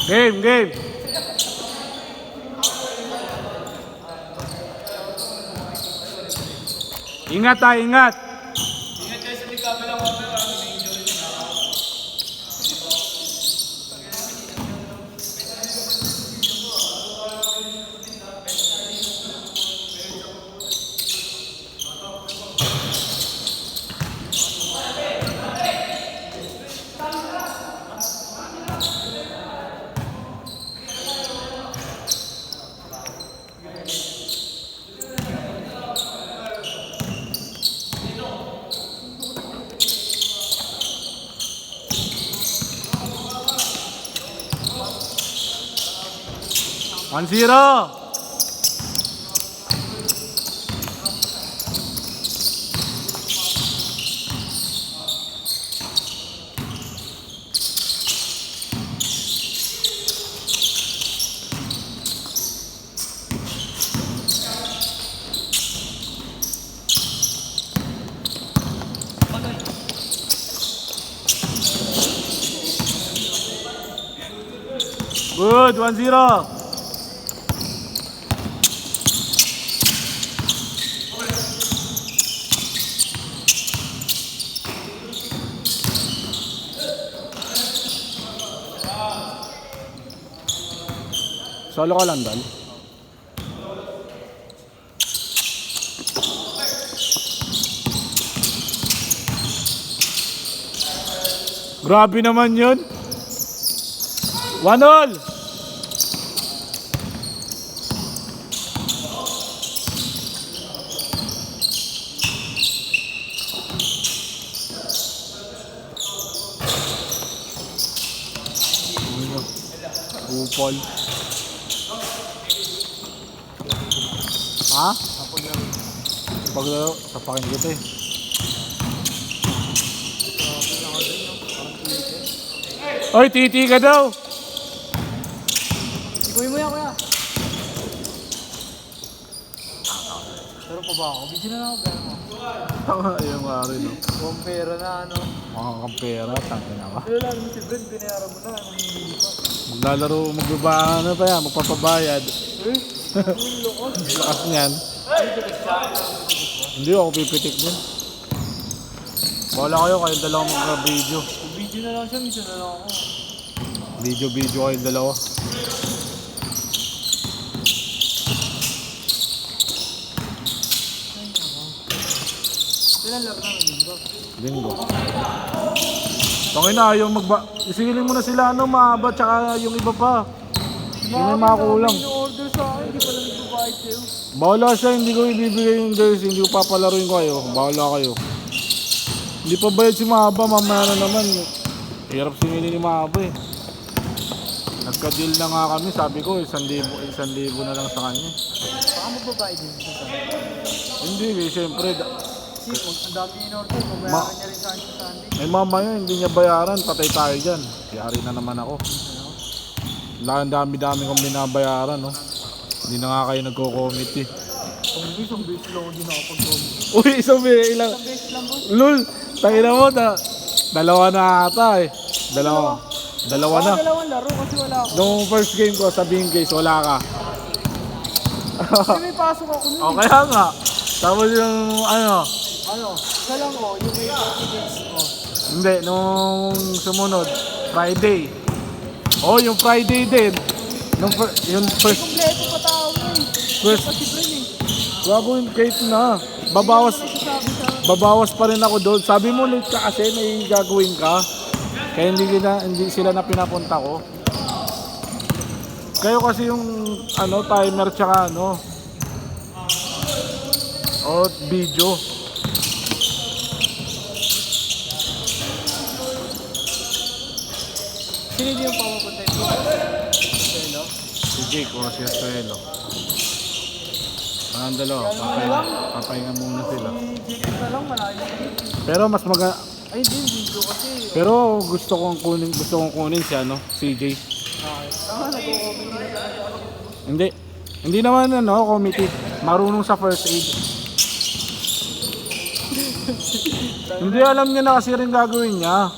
Game, game. Ingat tayo, ingat. Ingat kayo sa kabilang camera. May injury na. One zero. Good, 1-0. Solo ka lang, Dal. Grabe naman yun. 1-0. Upol. Ha? Paglaro, sapakin kita eh. Oy, titi ka daw. Ikuhin mo yan, kuya. Pero pa ba ako? Video na lang ako. Ayun nga rin, no. Compare na ano. Mga kampera, tangin na ka. Pero lalo mo si Brent, binayaran mo na. Hindi pa. Maglalaro, ano pa yan, magpapabayad. Eh? Lakas niyan. Hindi ako pipitik din. Wala kayo, kayong dalawa mag-video. Video na lang siya, minsan na lang ako. Video kayong dalawa. Kailan lang namin, linggo? Linggo. Tangin na, ayaw isigilin mo na sila, mahaba, tsaka yung iba pa. Hindi may makulang. Yung order sa akin, hindi pala nagbabayad sa'yo. Bahala siya, hindi ko ibibigay yung jersey, hindi ko papalaruin ko kayo. Bahala kayo. Hindi pa bayad si Mahaba, mamaya na naman. Hirap singilin ni Mahaba eh. Nagka-deal na nga kami, sabi ko 1,000 na lang sa kanya. Baka magbabayad din sa akin. Hindi eh, siyempre. Kasi ang dami in order, mabayaran niya rin sa akin sa Sunday. Eh mamaya, hindi niya bayaran, patay tayo dyan. Yari na naman ako. Ang dami-dami kong binabayaran, no? Hindi na nga kayo nagko-committee. Isang beses lang ako din nakapag-comment. Uy, isang ilang. Isang beses lang boss. Lul, tangina mo, dalawa na ata eh. Dalawa na. Dalawang laro kasi wala ako. Nung first game ko, sabihin guys, wala ka. Kasi may pasok ako nun. O kaya nga. Tapos yung ano, Isa lang ko, yung may confidence ko. hindi, nung sumunod, Friday. Oh, yung Friday din. Yung first, Kompleto pa tao mo eh. first, Kasi Bren eh. gagawin kahit na. Babawas pa rin ako doon. Sabi mo late ka kasi may gagawin ka. Kaya hindi sila na pinapunta ko. Kayo kasi yung timer tsaka video. Sino din yung pamapunta ko? Hello? Si Jake o si Estrelo. Parang dalawa, papahinga muna sila. Si Jake na lang, malayo. Pero mas Ay din, video kasi. pero gusto kong kunin si CJ. Tama, nag-comment na talaga. Hindi naman committee. Marunong sa first aid. Hindi alam niya na kasi rin gagawin niya.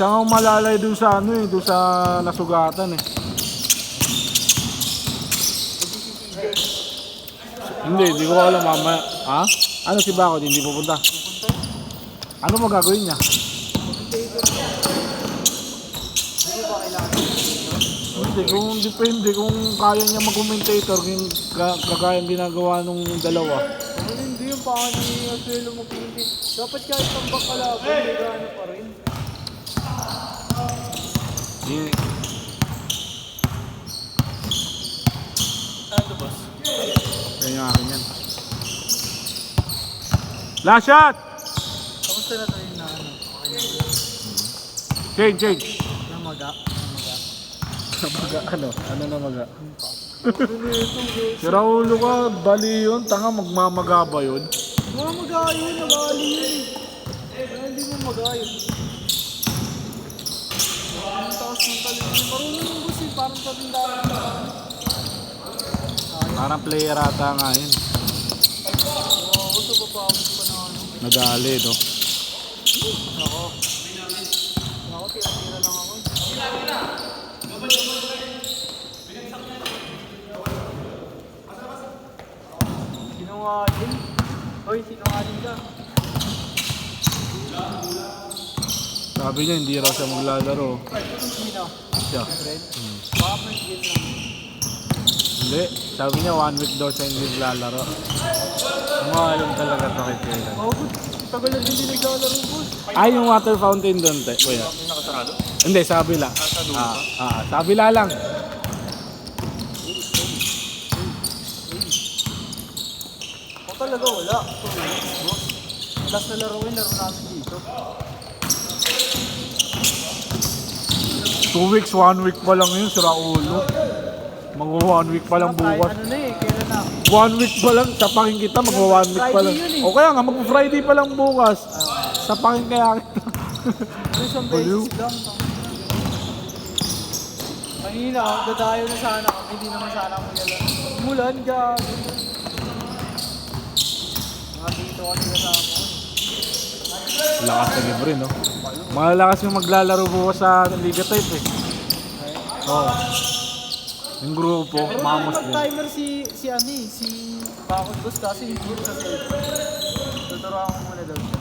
Siya nga malalay doon sa ano eh, doon sa nasugatan eh. Hindi ko alam mamaya. Ha? Ano si Bakod? Hindi pupunta. Ano mo gagawin niya? Hindi, kung depende kung kaya niya mag-commentator kung kagaya ginagawa nung dalawa. Hindi yung paano ni Asuelo mag-hindi. Dapat kahit tambak kalaban, may gano pa rin. Di- Ano, boss? Kaya yung akin yan. Last shot! Kamusta na tayo na ano? Change. Namaga. Namaga, ano? Ano namaga? Si Raulo ka, bali yun. Tanga, magmamaga ba yun? Mamaga yun, nagali yun eh. Kaya hindi mo magayon. Ang taas ng talent. Marunong yung boss eh, parang patindaan na. Parang player ata nga yun. Oo, gusto pa pa na ano. Nadali, no? Ako. Ako, tira-tira lang ako. Sinungaling. Hoy, sinungaling ka. Sabi niya, hindi raw siya maglalaro. Sino? Siya. Friend? Baka first game lang. Hindi. Sabi niya, 1 week daw siya hindi maglalaro. Umahalong talaga to kay Kailan. Oh, good. Tagal na din naglalaro, boss. Ay, yung water fountain doon, te. Kuya. Yung nakasarado? Hindi, sa kabila. Sa kabila lang. O talaga, wala. Boss. Last na laro namin dito. 2 weeks, 1 week pa lang yun, si Raulo. Mag 1 week pa lang bukas. Ano na eh, kailan na? 1 week pa lang, sapakin kita, mag 1 week pa lang. Friday yun eh. O kaya nga, mag Friday pa lang bukas. Sapakin kaya kita. Isang Baliw. beses lang. Kanina, dadayo na sana kami, hindi naman sana ako maglalaro. Mulan, gabi. Mga dito kasi kasama ko. Lakas na libre, no? Malalakas yung maglalaro bukas sa Liga Type eh. Oo. Yung grupo, Pero mamos din. mag-timer si ano eh, si Bakod Boss kasi hindi sa cellphone. Tuturuan ko muna daw siya.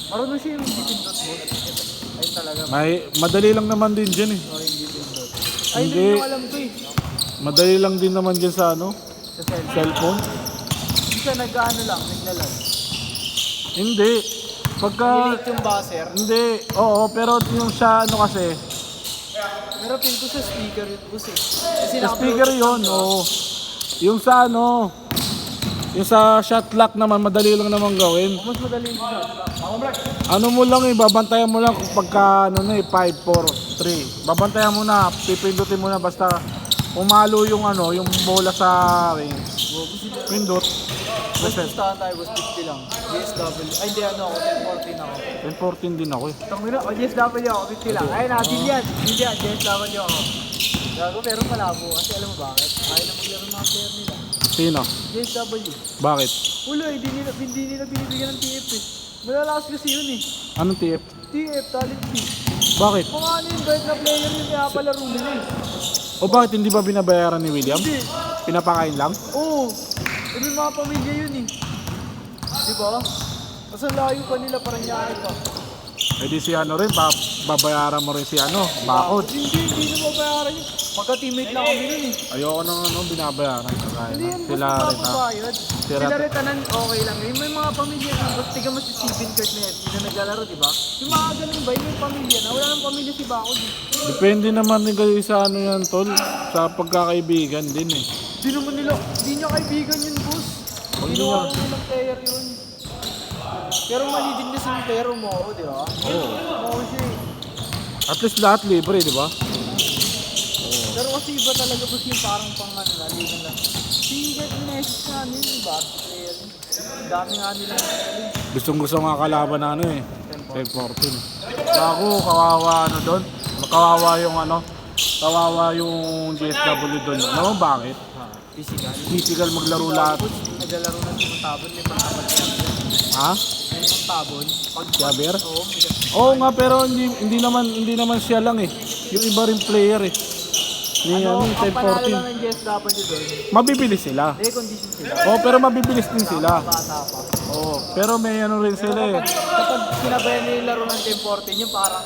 Marunong siya yung dipindot, boss. Ay talaga, Madali lang naman din dyan eh. yung dipindot. Ay, Hindi. hindi ko alam ko eh. Madali lang din naman dyan sa ano, Sa cellphone. cellphone. Hindi siya nag-ano lang, naglalag. Hindi. Pagka... Delete yung buzzer. Hindi. Oo, pero yung sa ano kasi, Pero pin ko sa speaker yun, boss eh. Kasi sa speaker yun, oo. Yung sa ano, yung sa shot lock naman, madali lang naman gawin. mas madali yung shot. Ano mo lang eh, babantayan mo lang kung pagka ano na eh, 5, 4, 3. Babantayan mo na, pipindutin mo na basta umalo yung ano, yung bola sa ring. Pindot. Boss, gustahan tayo, boss, 50 lang. DSW. Ay, hindi ano ako, 1014 ako. 10-14 din ako eh. Tangina, DSW ako, 50 lang. Ay, deal yan, DSW ako. Gago, pero malabo. Kasi alam mo bakit? Ayaw na maglaro ng mga player nila. Sino? DSW. Bakit? Wala, hindi nila binibigyan ng TF eh. Malalakas kasi yun eh. Anong TF? TF, talent fee. Bakit? Mga ano yung bait na player yun, kaya palaro nila eh. O bakit hindi ba binabayaran ni William? Hindi. Pinapakain lang? Oo. May mga pamilya yun eh. Di ba? Kasi layo pa nila parang nyari pa. Eh di si ano rin, babayaran mo rin si ano, Bakod. Hindi na mabayaran yun. Magka-teammate na kami nun eh. Ayoko nang ano, binabayaran. Kagaya Hindi na. yan Sila basta rin ha. mababayad. Sila rin tanan okay lang. May mga pamilya na, basta tiga mo si Steven Kurt na hindi na naglalaro, di ba? Yung mga ganun ba, yung pamilya na, wala nang pamilya si Bakod eh. Depende naman din kasi sa ano yan, tol. Sa pagkakaibigan din eh. Di naman nila, di niya kaibigan yun, boss. Hindi Ginawa niya. ko nilang player yun. Pero mali din kasi yung player mo, di ba? Oo. Oo siya eh. At least lahat libre, di ba? Pero kasi iba talaga boss yung parang pang ano na, ligan lang. Si Get Message na ano yun, ba? Player yun. Ang dami nga nila yung Gustong gusto nga kalaban na ano eh. 10-14. Bago, kawawa ano doon. Kawawa yung ano. Kawawa yung GSW doon. Alam mo bakit? physical. Physical maglaro lahat. Naglalaro na sinutabon, may pangkapat yan. Ha? May ang tabon. Si Aber? Oo, Oo nga, pero hindi naman siya lang eh. Yung iba rin player eh. Ni ano, ano, ang panalo 10-14. lang ng GSW doon, Mabibilis sila. may condition sila. Oo, pero mabibilis din sila. Bata pa. Oo, pero may ano rin sila eh. Kapag sinabayan nila yung laro ng 10-14, yung parang,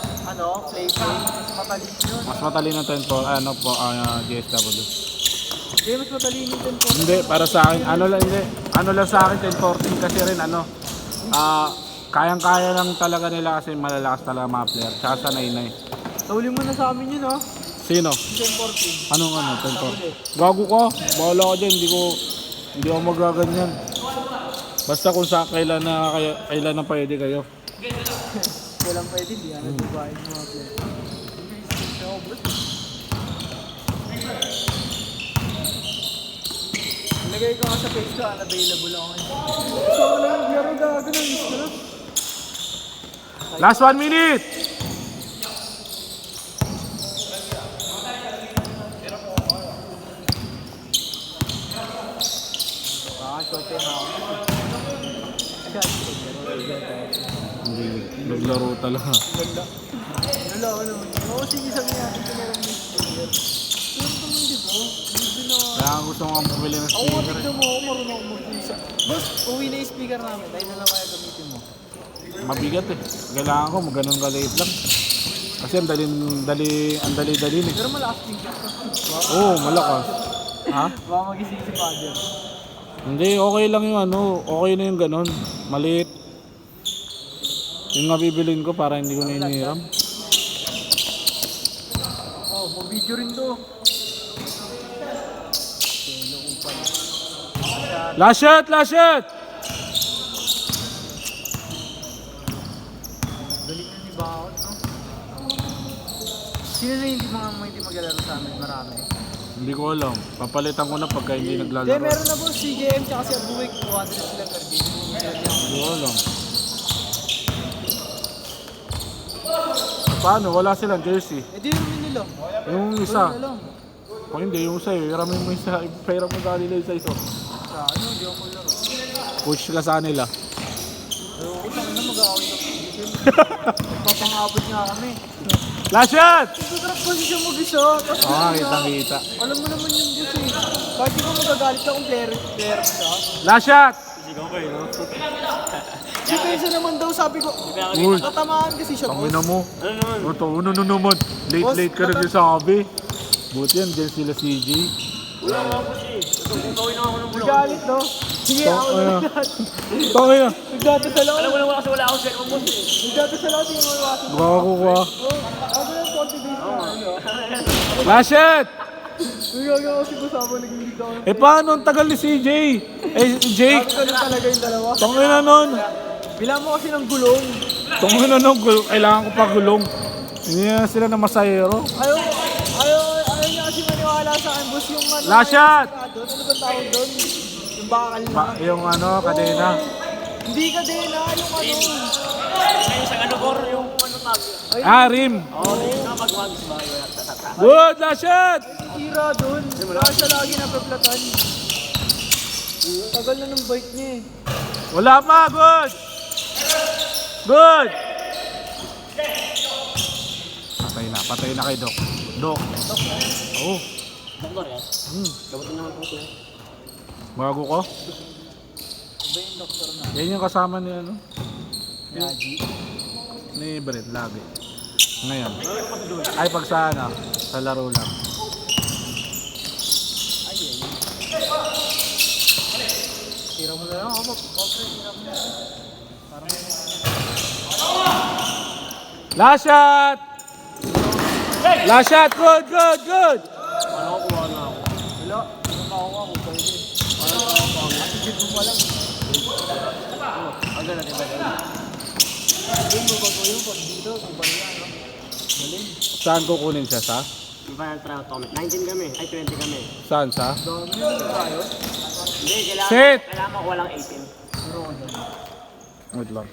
play, mas matalino yun. Mas matalino ng 10 ano po, GSW. Hindi, mas matalino yung 10-14. Hindi, para sa akin, ano lang sa akin 10-14 kasi rin kayang-kaya lang talaga nila kasi malalakas talaga mga player. Tsaka sanay na eh. Sauli mo na sa amin yun, ha? Sino? 10-14. Anong 10-14? Gago ka, bahala ka dyan, hindi ako magaganyan. Basta kung sa kailan na pwede kayo. Kailan pwede, di yan. Nagbabahin mo mga player. Nilagay ko nga sa page ko, unavailable ako ngayon. So, wala yung laro gago na, miss ko na. Last 1 minute! Short time ako. Hindi, naglaro talaga. Ganda. Wala ako naman. Oo, sige sabi natin ito meron may speaker. Pero ito hindi po. Hindi na... Kaya gusto mo bumili ng Ako, speaker. tignan mo ako. Marunong ako mag-isa. Boss, uwi na yung speaker namin. Tayo na lang kaya gamitin mo. Mabigat eh. Kailangan ko ganun kaliit lang. Kasi ang dali eh. Pero malakas speaker. Oo, malakas. Ha? Baka magising si Father. Hindi, okay lang yung okay na yung ganun. Maliit. Yung nga bibilin ko para hindi ko na inihiram. Oh, mag-video rin to. Last shot! Last shot! Galing na ni Bakot, no? Sino na hindi maglalaro sa amin? Marami. Hindi ko alam. Papalitan ko na pagka hindi Hindi, naglalaro. meron na po si JM tsaka si Abuwig. 200 sila per game. Hindi ko alam. Paano? Wala silang jersey. Eh, di namin nila. Yung Wala isa. na lang. O hindi, yung sa'yo. Iramin mo isa. Ipairam mo sa kanila isa isa. Sa di ako laro. Push ka sa kanila. Pero utang na mag-aaway na. Papangabot nga kami. Last shot! Nagtatrap kasi siya mag-isa. Tapos Oo, kita. alam mo naman yung boss eh. Kahit di ko magagalit ka kung player siya. Last shot! Si Kaysa naman daw sabi ko, Uy, tatamaan kasi siya boss. tangina mo. Ano naman? Late ka na din sabi. Buti yan, dyan sila CJ. Galit no? Sige, ako na lahat. Tangina. Nagdatasal ako. Alam mo naman kasi wala akong second boss eh. Nagdatasal ako, tingin mo yung ating. Gago ka. Ako na yung konti dito. Last shot! Nagagawa ko si boss ako, nag-lead ako. Eh paano? Ang tagal ni CJ. Jake. Sabi ko na talaga yung dalawa. Tangina nun. Bilang mo kasi ng gulong. Tangina nun. Kailangan ko pa gulong. Hindi na sila na masayero. Ayaw niya kasi maniwala sa akin, boss, yung ano. Last shot! Doon, ano ba tawag doon? Yung bakal na. Yung kadena. Hindi ka din yung Ngayon sa Galugor, yung ano tag. Rim. Oo, dito na pag-wagis ba? Good, last shot! tira doon. Kaya siya lagi napaplatan. Tagal na ng bike niya eh. Wala pa, good! Good! Patay na kay Doc. Doc. Oo. Doktor yan? Gabatin naman po ito. Bago ko. Iba yung doktor na. Yan yung kasama ni Gaji. ni Brent lagi. Ngayon. Ay pag sa laro lang. Tira mo na lang ako. Tira mo na. Parang Last shot! Last shot! Good! Ano ko kuha na ako? wala. Ano pa ako pwede. Atipid mo pa lang. Ang ganda diba? Doon mo bago yung pag dito. Iba niya, no? Galing. Saan kukunin siya sa? Iba yung trial comment. 19 kami. Ay 20 kami. Saan sa? Dami yun yung tayo. Hindi, Set! kailangan ko walang 18. Pero ako dyan. Wait lang.